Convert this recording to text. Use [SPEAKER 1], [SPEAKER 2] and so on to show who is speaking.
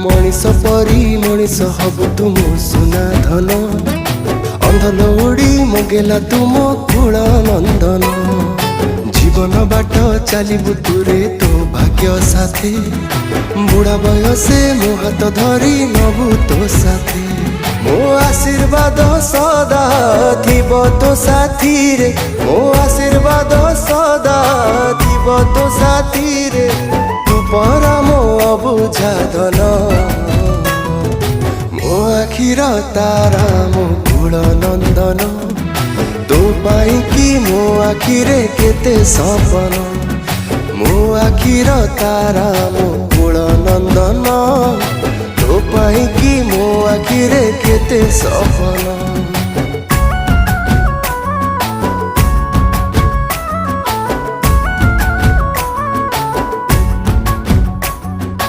[SPEAKER 1] मनीष परी मनीष हबु तुम सुना धन अंधल उड़ी मगेला तुम कुल नंदन जीवन बाट चलबु तुरे तो भाग्य साथी बुढ़ा बयसे मो हाथ धरी नबु तो साथी मो आशीर्वाद सदा थिब तो साथी रे मो आशीर्वाद सदा थिब तो साथी रे तू परा मो अबुझा धन मो आखिर तारा मो कुल नंदन तो पाई कि मो आखिरे केते सपन मो आखिर तारा मो कुल नंदन तो पाई कि मो आखिरे केते सपन।